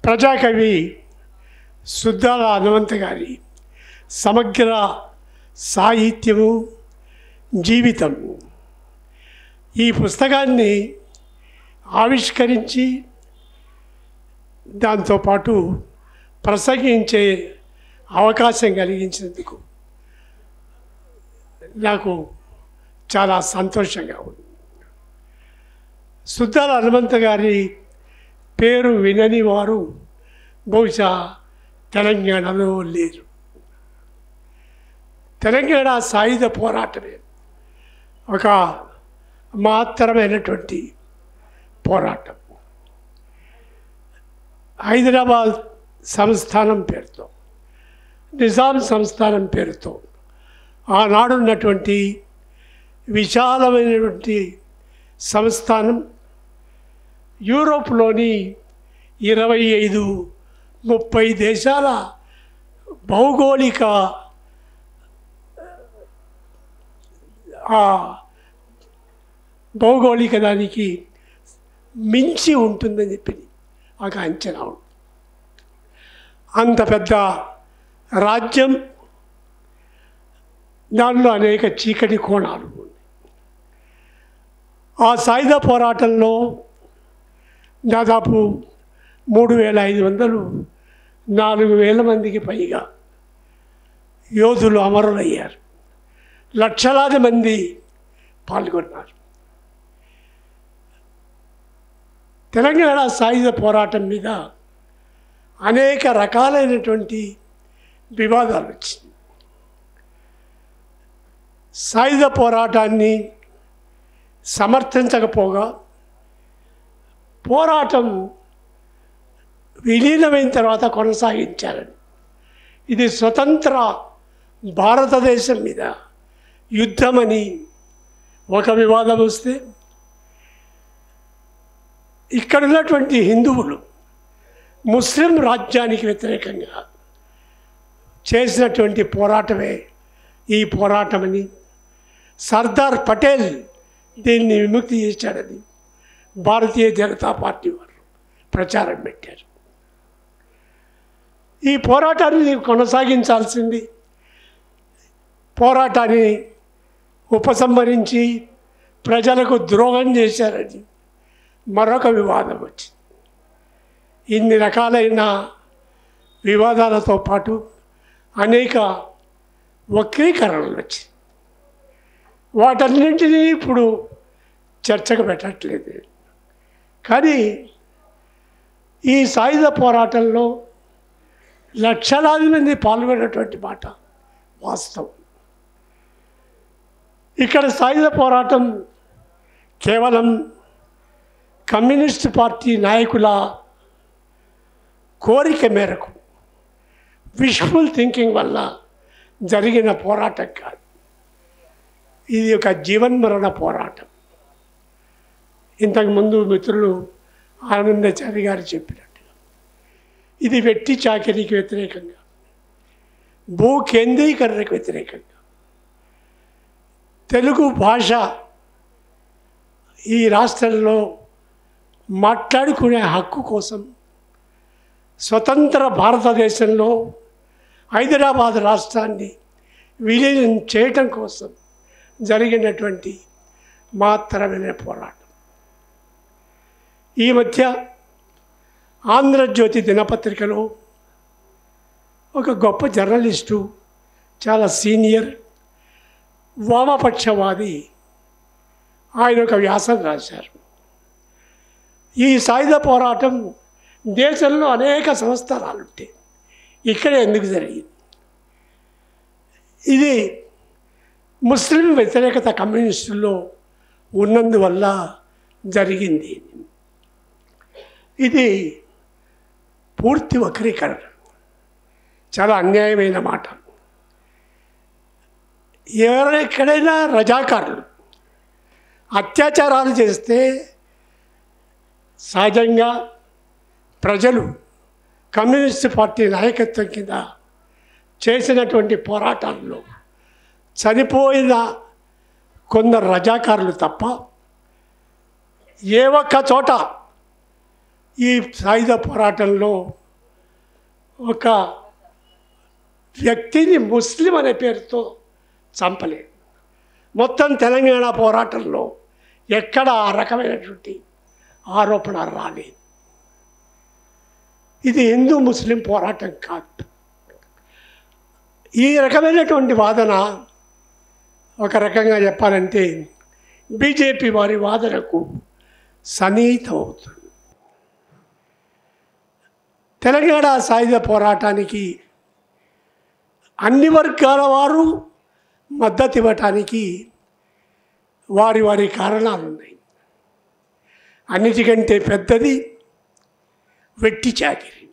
ప్రజాకవి సుద్దాల హనుమంత గారి సమగ్ర సాహిత్యము జీవితం ఈ పుస్తకాన్ని ఆవిష్కరించి దాంతోపాటు ప్రసంగించే అవకాశం కలిగించినందుకు నాకు చాలా సంతోషంగా ఉంది. సుద్దాల హనుమంత గారి పేరు వినని వారు బహుశా తెలంగాణలో లేరు. తెలంగాణ సాయుధ పోరాటమే ఒక మహత్తరమైనటువంటి పోరాటం. హైదరాబాద్ సంస్థానం పేరుతో, నిజాం సంస్థానం పేరుతో ఆనాడున్నటువంటి విశాలమైనటువంటి సంస్థానం యూరోప్లోని 25-30 దేశాల భౌగోళిక దానికి మించి ఉంటుందని చెప్పి ఒక అంచనా ఉంది. అంత పెద్ద రాజ్యం, దానిలో అనేక చీకటి కోణాలు ఉన్నాయి. ఆ సాయుధ పోరాటంలో దాదాపు 3,500-4,000 మందికి పైగా యోధులు అమరులయ్యారు. లక్షలాది మంది పాల్గొన్నారు. తెలంగాణ సాయుధ పోరాటం మీద అనేక రకాలైనటువంటి వివాదాలు వచ్చింది. సాయుధ పోరాటాన్ని సమర్థించకపోగా పోరాటం విలీనమైన తర్వాత కొనసాగించాలని, ఇది స్వతంత్ర భారతదేశం మీద యుద్ధమని ఒక వివాదం వస్తే, ఇక్కడ ఉన్నటువంటి హిందువులు ముస్లిం రాజ్యానికి వ్యతిరేకంగా చేసినటువంటి పోరాటమే ఈ పోరాటమని, సర్దార్ పటేల్ దీన్ని విముక్తి చేశాడని భారతీయ జనతా పార్టీ వారు ప్రచారం పెట్టారు. ఈ పోరాటాన్ని కొనసాగించాల్సింది, పోరాటాన్ని ఉపసంహరించి ప్రజలకు ద్రోహం చేశారని మరొక వివాదం వచ్చింది. ఇన్ని రకాలైన వివాదాలతో పాటు అనేక వక్రీకరణలు వచ్చాయి. వాటన్నింటినీ ఇప్పుడు చర్చకు పెట్టట్లేదు. కానీ ఈ సాయుధ పోరాటంలో లక్షలాది మంది పాల్గొన్నటువంటి మాట వాస్తవం. ఇక్కడ సాయుధ పోరాటం కేవలం కమ్యూనిస్ట్ పార్టీ నాయకుల కోరిక మేరకు, విష్ఫుల్ థింకింగ్ వల్ల జరిగిన పోరాటం కాదు. ఇది ఒక జీవన్మరణ పోరాటం. ఇంతకుముందు మిత్రులు ఆనందాచారి గారు చెప్పినట్టుగా ఇది వెట్టి చాకిరీకి వ్యతిరేకంగా, భూ కేంద్రీకరణకు వ్యతిరేకంగా, తెలుగు భాష ఈ రాష్ట్రంలో మాట్లాడుకునే హక్కు కోసం, స్వతంత్ర భారతదేశంలో హైదరాబాద్ రాష్ట్రాన్ని విలీనం చేయటం కోసం జరిగినటువంటి మహత్తరమైన పోరాటం. ఈ మధ్య ఆంధ్రజ్యోతి దినపత్రికలో ఒక గొప్ప జర్నలిస్టు, చాలా సీనియర్ వామపక్షవాది, ఆయన ఒక వ్యాసం రాశారు. ఈ సాయుధ పోరాటం దేశంలో అనేక సంవత్సరాలు ఉంటాయి, ఇక్కడే ఎందుకు జరిగింది? ఇది ముస్లిం వ్యతిరేకత కమ్యూనిస్టుల్లో ఉన్నందువల్ల జరిగింది. ఇది పూర్తి వక్రీకరణ, చాలా అన్యాయమైన మాట. ఎక్కడైనా రజాకారులు అత్యాచారాలు చేస్తే సహజంగా ప్రజలు కమ్యూనిస్ట్ పార్టీ నాయకత్వం కింద చేసినటువంటి పోరాటాల్లో చనిపోయిన కొందరు రజాకారులు తప్ప ఏ ఒక్క చోట ఈ సాయుధ పోరాటంలో ఒక వ్యక్తిని ముస్లిం అనే పేరుతో చంపలేదు. మొత్తం తెలంగాణ పోరాటంలో ఎక్కడ ఆ రకమైనటువంటి ఆరోపణ రాలేదు. ఇది హిందూ ముస్లిం పోరాటం కాదు. ఈ రకమైనటువంటి వాదన ఒక రకంగా చెప్పాలంటే బీజేపీ వారి వాదనకు సన్నిహితం అవుతుంది. తెలంగాణ సాయుధ పోరాటానికి అన్ని వర్గాల వారు మద్దతు ఇవ్వటానికి వారి వారి కారణాలు ఉన్నాయి. అన్నిటికంటే పెద్దది వెట్టి చాకిరీ.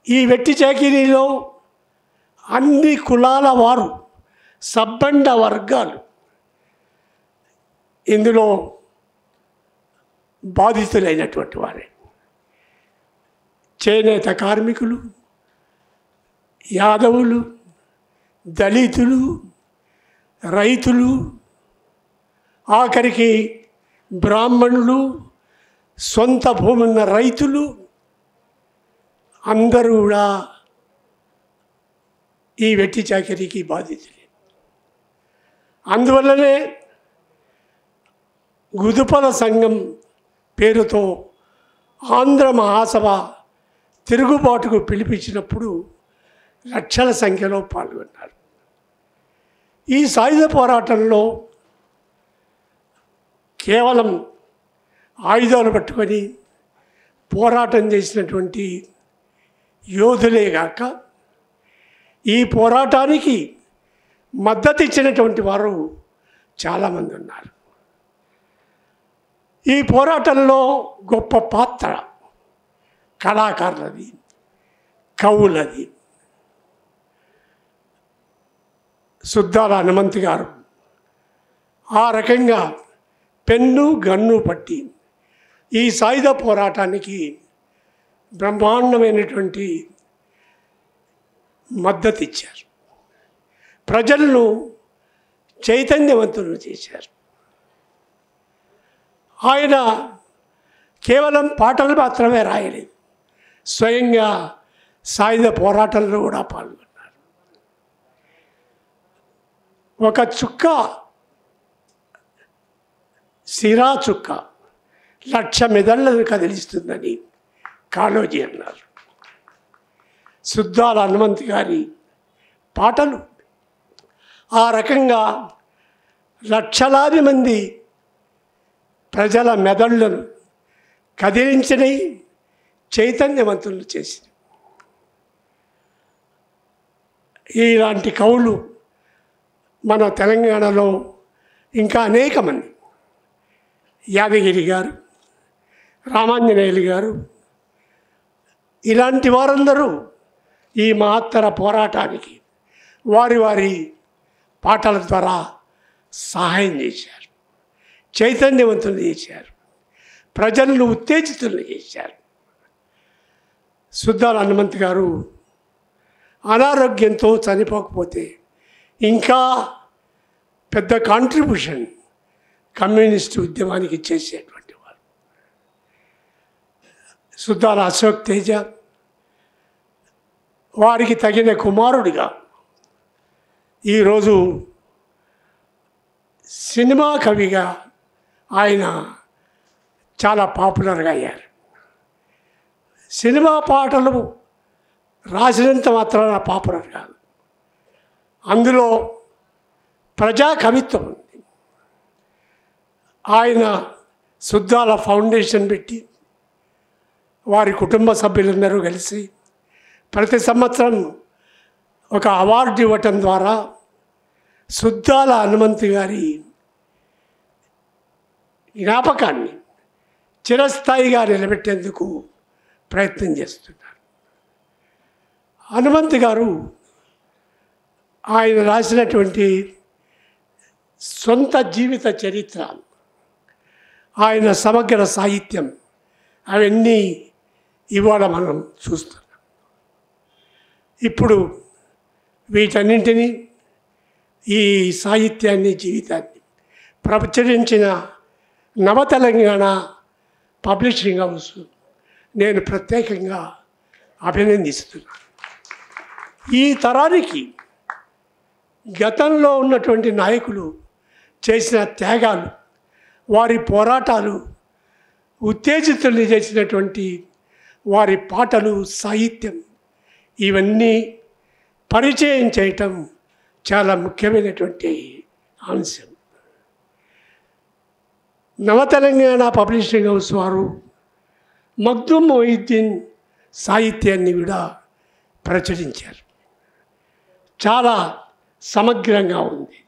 ఈ వెట్టి చాకిరీలో అన్ని కులాల వారు, సబ్బండ వర్గాలు ఇందులో బాధితులైనటువంటి వారే. చేనేత కార్మికులు, యాదవులు, దళితులు, రైతులు, ఆఖరికి బ్రాహ్మణులు, సొంత భూమి ఉన్న రైతులు అందరూ కూడా ఈ వెట్టి చాకిరీకి బాధితులే. అందువల్లనే గుదుపల సంఘం పేరుతో ఆంధ్ర మహాసభ తిరుగుబాటుకు పిలిపించినప్పుడు లక్షల సంఖ్యలో పాల్గొన్నారు. ఈ సాయుధ పోరాటంలో కేవలం ఆయుధాలు పట్టుకొని పోరాటం చేసినటువంటి యోధులే కాక ఈ పోరాటానికి మద్దతు ఇచ్చినటువంటి వారు చాలామంది ఉన్నారు. ఈ పోరాటంలో గొప్ప పాత్ర కళాకారులది, కవులది. సుద్దాల హనుమంతు గారు ఆ రకంగా పెన్ను గన్ను పట్టి ఈ సాయుధ పోరాటానికి బ్రహ్మాండమైనటువంటి మద్దతు ఇచ్చారు. ప్రజలను చైతన్యవంతులను చేశారు. ఆయన కేవలం పాటలు మాత్రమే రాయలేదు, స్వయంగా సాయుధ పోరాటంలో కూడా పాల్గొన్నారు. ఒక చుక్క, సిరా చుక్క 1,00,000 మెదళ్లను కదిలిస్తుందని కాళోజీ అన్నారు. సుద్దాల హనుమంతు గారి పాటలు ఆ రకంగా లక్షలాది మంది ప్రజల మెదళ్లను కదిలించని, చైతన్యవంతులు చేసి ఇలాంటి కవులు మన తెలంగాణలో ఇంకా అనేక మంది, యాదగిరి గారు, రామాంజనేయులు గారు, ఇలాంటి వారందరూ ఈ మహత్తర పోరాటానికి వారి వారి పాటల ద్వారా సహాయం చేశారు, చైతన్యవంతులు చేశారు, ప్రజలను ఉత్తేజితులు చేశారు. సుద్దాల హనుమంతు గారు అనారోగ్యంతో చనిపోకపోతే ఇంకా పెద్ద కాంట్రిబ్యూషన్ కమ్యూనిస్టు ఉద్యమానికి చేసేటువంటి వారు. సుద్దాల అశోక్ తేజ వారికి తగిన కుమారుడిగా ఈరోజు సినిమా కవిగా ఆయన చాలా పాపులర్గా అయ్యారు. సినిమా పాటలు రాసినంత మాత్రాన పాపులర్ కాదు, అందులో ప్రజా కవిత్వం ఉంది. ఆయన సుద్దాల ఫౌండేషన్ పెట్టి వారి కుటుంబ సభ్యులందరూ కలిసి ప్రతి సంవత్సరం ఒక అవార్డు ఇవ్వటం ద్వారా సుద్దాల హనుమంతు గారి జ్ఞాపకాన్ని చిరస్థాయిగా నిలబెట్టేందుకు ప్రయత్నం చేస్తున్నారు. హనుమంతు గారు ఆయన రాసినటువంటి సొంత జీవిత చరిత్ర, ఆయన సమగ్ర సాహిత్యం, అవన్నీ ఇవాళ మనం చూస్తున్నాం. ఇప్పుడు వీటన్నింటినీ, ఈ సాహిత్యాన్ని, జీవితాన్ని ప్రచురించిన నవ తెలంగాణ పబ్లిషింగ్ హౌస్ నేను ప్రత్యేకంగా అభినందిస్తున్నాను. ఈ తరానికి గతంలో ఉన్నటువంటి నాయకులు చేసిన త్యాగాలు, వారి పోరాటాలు, ఉత్తేజితుల్ని చేసినటువంటి వారి పాటలు, సాహిత్యం ఇవన్నీ పరిచయం చేయటం చాలా ముఖ్యమైనటువంటి అంశం. నవ తెలంగాణ పబ్లిషింగ్ హౌస్ వారు మగ్దుమ్ మొయిద్దీన్ సాహిత్యాన్ని కూడా ప్రచురించారు. చాలా సమగ్రంగా ఉంది.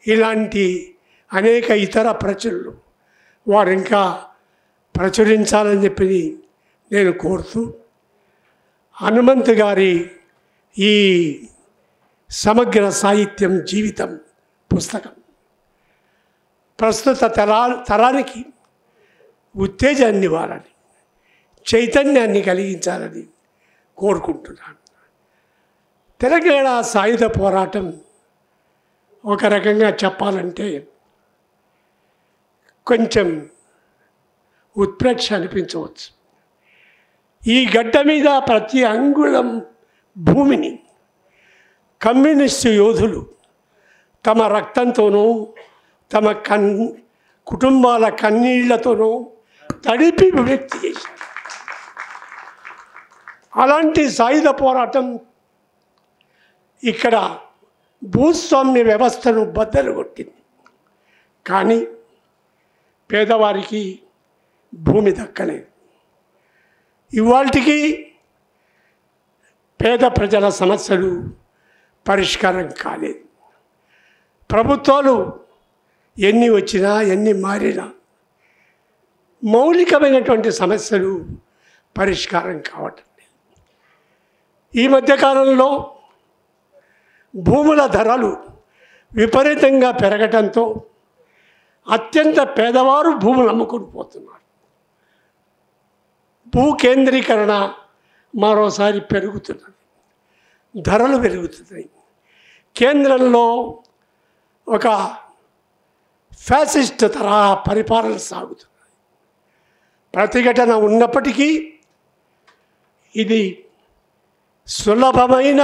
ఇలాంటి అనేక ఇతర ప్రచురణలు వారు ఇంకా ప్రచురించాలని చెప్పి నేను కోరుతూ, హనుమంత్ గారి ఈ సమగ్ర సాహిత్యం జీవితం పుస్తకం ప్రస్తుత తరానికి ఉత్తేజాన్ని ఇవ్వాలని, చైతన్యాన్ని కలిగించాలని కోరుకుంటున్నాను. తెలంగాణ సాయుధ పోరాటం ఒక రకంగా చెప్పాలంటే కొంచెం ఉత్ప్రేక్ష అనిపించవచ్చు. ఈ గడ్డ మీద ప్రతి అంగుళం భూమిని కమ్యూనిస్టు యోధులు తమ రక్తంతోనూ తమ కుటుంబాల కన్నీళ్లతోనూ తడిపి విముక్తి చేశారు. అలాంటి సాయుధ పోరాటం ఇక్కడ భూస్వామ్య వ్యవస్థను బద్దలు కొట్టింది. కానీ పేదవారికి భూమి దక్కలేదు. ఇవాల్టికి పేద ప్రజల సమస్యలు పరిష్కారం కాలేదు. ప్రభుత్వాలు ఎన్ని వచ్చినా ఎన్ని మారినా మౌలికమైనటువంటి సమస్యలు పరిష్కారం కావటం లేదు. ఈ మధ్యకాలంలో భూముల ధరలు విపరీతంగా పెరగటంతో అత్యంత పేదవారు భూములు అమ్ముకొని పోతున్నారు. భూ కేంద్రీకరణ మరోసారి పెరుగుతున్నది, ధరలు పెరుగుతున్నాయి. కేంద్రంలో ఒక ఫ్యాసిస్ట్ తరహా పరిపాలన సాగుతున్నది. ప్రతిఘటన ఉన్నప్పటికీ ఇది సులభమైన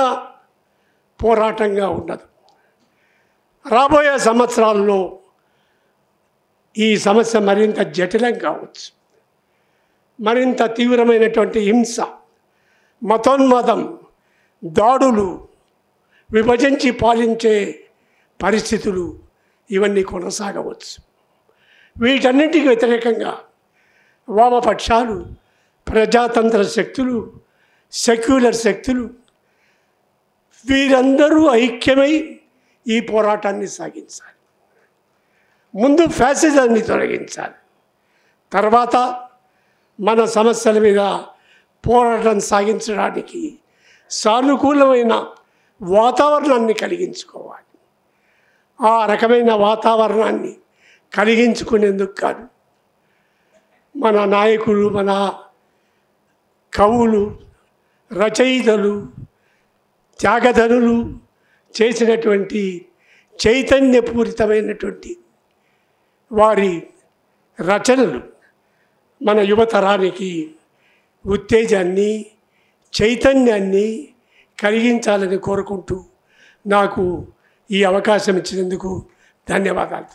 పోరాటంగా ఉండదు. రాబోయే సంవత్సరాల్లో ఈ సమస్య మరింత జటిలం కావచ్చు. మరింత తీవ్రమైనటువంటి హింస, మతోన్మాదం, దాడులు, విభజించి పాలించే పరిస్థితులు ఇవన్నీ కొనసాగవచ్చు. వీటన్నిటికి వ్యతిరేకంగా వామపక్షాలు, ప్రజాతంత్ర శక్తులు, సెక్యులర్ శక్తులు వీరందరూ ఐక్యమై ఈ పోరాటాన్ని సాగించాలి. ముందు ఫ్యాసిజాన్ని తొలగించాలి, తర్వాత మన సమస్యల మీద పోరాటం సాగించడానికి సానుకూలమైన వాతావరణాన్ని కలిగించుకోవాలి. ఆ రకమైన వాతావరణాన్ని కలిగించుకునేందుకు కాదు మన నాయకులు, మన కవులు, రచయితలు, త్యాగధనులు చేసినటువంటి చైతన్యపూరితమైనటువంటి వారి రచనలు మన యువతరానికి ఉత్తేజాన్ని, చైతన్యాన్ని కలిగించాలని కోరుకుంటూ నాకు ఈ అవకాశం ఇచ్చినందుకు ధన్యవాదాలు.